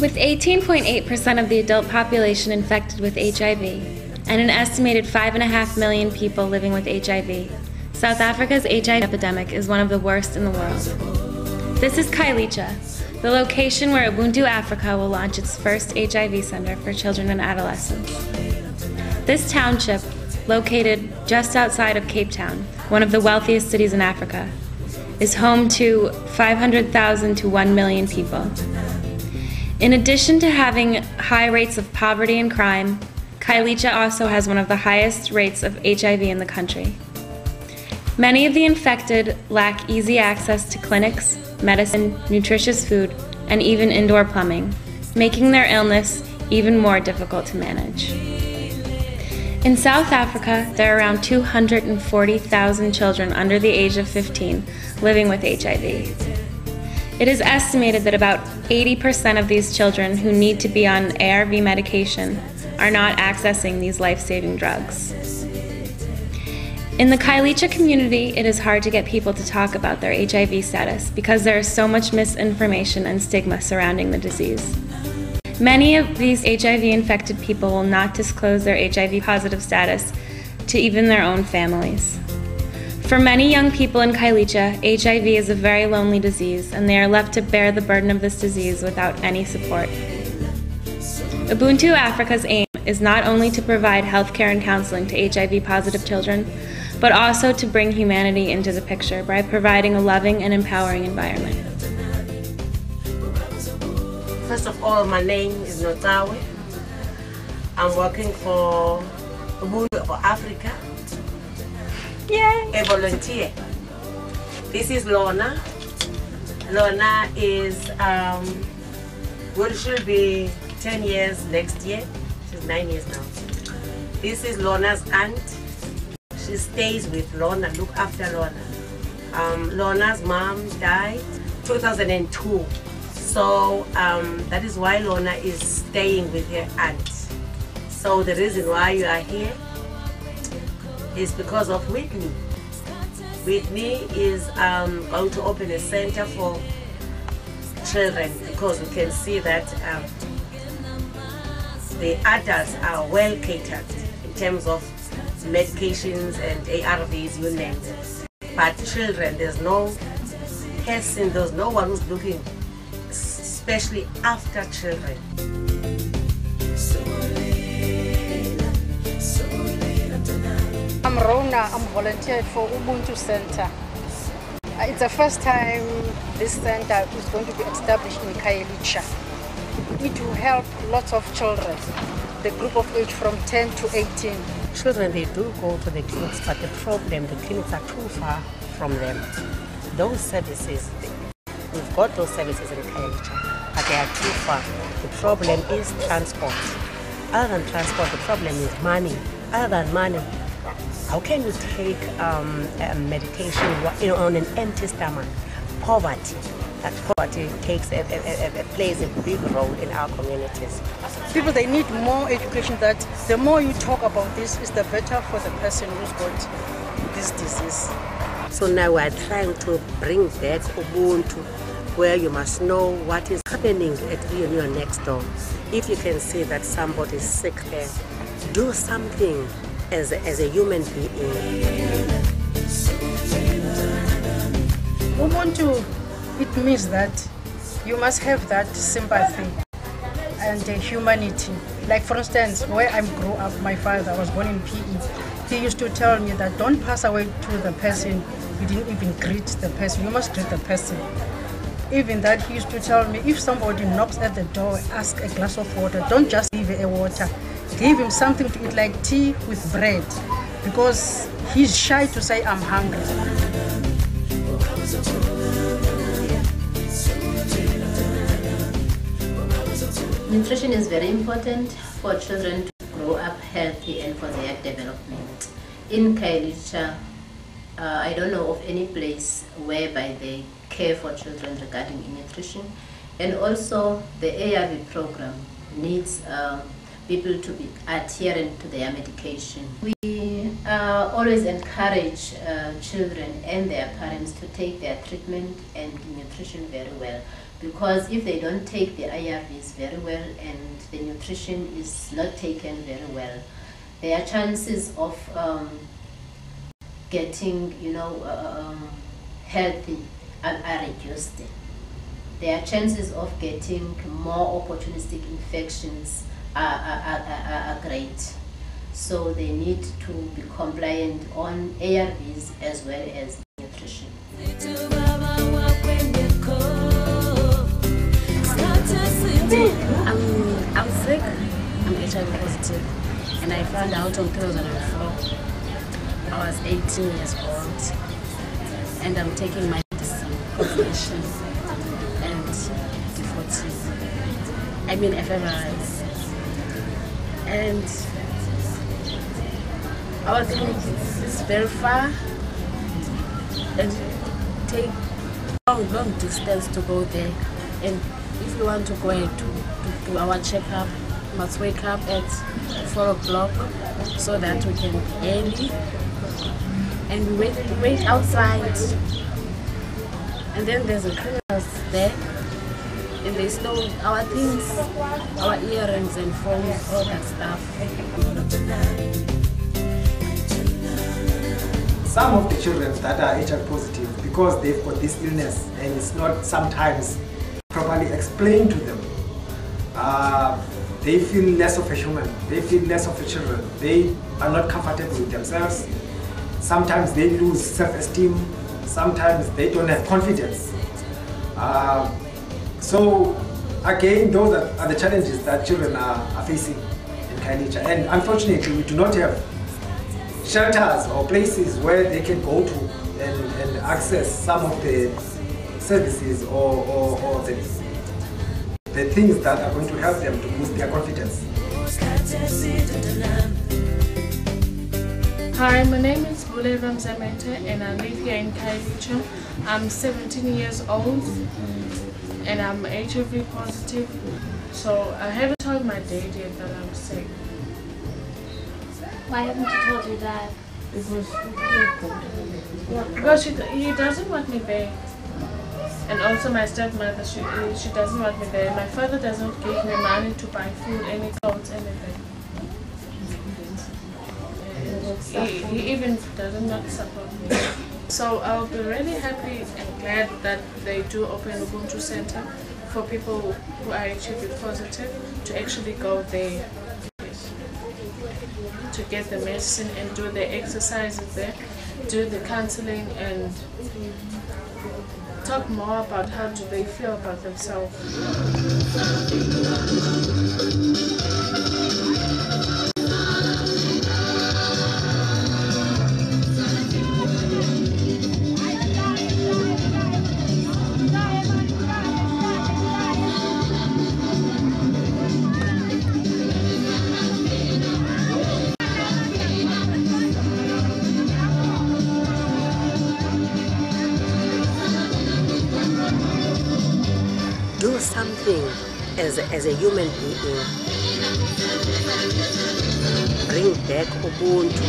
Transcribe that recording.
With 18.8% of the adult population infected with HIV and an estimated 5.5 million people living with HIV, South Africa's HIV epidemic is one of the worst in the world. This is Khayelitsha, the location where Ubuntu Africa will launch its first HIV center for children and adolescents. This township, located just outside of Cape Town, one of the wealthiest cities in Africa, is home to 500,000 to 1 million people. In addition to having high rates of poverty and crime, Khayelitsha also has one of the highest rates of HIV in the country. Many of the infected lack easy access to clinics, medicine, nutritious food, and even indoor plumbing, making their illness even more difficult to manage. In South Africa, there are around 240,000 children under the age of 15 living with HIV. It is estimated that about 80% of these children who need to be on ARV medication are not accessing these life-saving drugs. In the Khayelitsha community, it is hard to get people to talk about their HIV status because there is so much misinformation and stigma surrounding the disease. Many of these HIV-infected people will not disclose their HIV-positive status to even their own families. For many young people in Khayelitsha, HIV is a very lonely disease, and they are left to bear the burden of this disease without any support. Ubuntu Africa's aim is not only to provide healthcare and counseling to HIV-positive children, but also to bring humanity into the picture by providing a loving and empowering environment. First of all, my name is Notawe. I'm working for Ubuntu Africa. Yay! A volunteer. This is Lorna. Lorna is, well, she'll be 10 years next year. She's 9 years now. This is Lorna's aunt. She stays with Lorna, look after Lorna. Lorna's mom died 2002. So that is why Lorna is staying with her aunt. So the reason why you are here is because of Whitney. Whitney is going to open a center for children because we can see that the adults are well catered in terms of medications and ARVs, you name it. But children, there's no person, there's no one who's looking especially after children. I'm Rona, I'm volunteered for Ubuntu Center. It's the first time this center is going to be established in Khayelitsha. It will help lots of children, the group of age from 10 to 18. Children, they do go to the clinics, but the problem, the clinics are too far from them. Those services, we've got those services in Khayelitsha, but they are too far. The problem is transport. Other than transport, the problem is money. Other than money, how can you take medication on an empty stomach? Poverty. That poverty plays a big role in our communities. People, they need more education, that the more you talk about this, is the better for the person who's got this disease. So now we're trying to bring back Ubuntu, where you must know what is happening at your next door. If you can see that somebody is sick there, do something as a human being. Ubuntu, it means that you must have that sympathy and humanity. Like for instance, where I grew up, my father was born in PE. He used to tell me that don't pass away to the person, you didn't even greet the person, you must greet the person. Even that, he used to tell me, if somebody knocks at the door, ask a glass of water, don't just give a water. Give him something to eat, like tea with bread, because he's shy to say, I'm hungry. Nutrition is very important for children to grow up healthy and for their development. In Khayelitsha, I don't know of any place whereby they care for children regarding nutrition, and also the ARV program needs people to be adherent to their medication. We always encourage children and their parents to take their treatment and nutrition very well, because if they don't take the ARVs very well and the nutrition is not taken very well, their chances of getting, healthy are reduced. Their chances of getting more opportunistic infections are great. So they need to be compliant on ARVs as well as nutrition. I'm sick, I'm HIV positive, and I found out in 2004. I was 18 years old, and I'm taking my medicine, combination, and D14. I mean ephemeris. And our clinic is very far, and take long distance to go there. And if you want to go ahead to do our checkup, you must wake up at 4 o'clock so that we can be early. And we wait outside. And then there's a cleaners there. And they stole our things, our earrings and phones, all that stuff. Some of the children that are HIV positive, because they've got this illness and it's not sometimes properly explained to them, they feel less of a human, they feel less of a children, they are not comfortable with themselves. Sometimes they lose self-esteem, sometimes they don't have confidence. So again, those are the challenges that children are facing in Khayelitsha. And unfortunately, we do not have shelters or places where they can go to and access some of the services or the things that are going to help them to boost their confidence. Hi, my name is Buleva Mzamete and I live here in Khayelitsha. I'm 17 years old and I'm HIV positive. So I haven't told my dad yet that I'm sick. Why haven't you told your dad? Because he doesn't want me there. And also my stepmother, she doesn't want me there. My father doesn't give me money to buy food, any clothes, anything. He even doesn't not support me. So I'll be really happy and glad that they do open Ubuntu Center for people who are HIV positive to actually go there to get the medicine and do the exercises there, do the counseling and talk more about how do they feel about themselves. Do something as a human being. Bring back Ubuntu.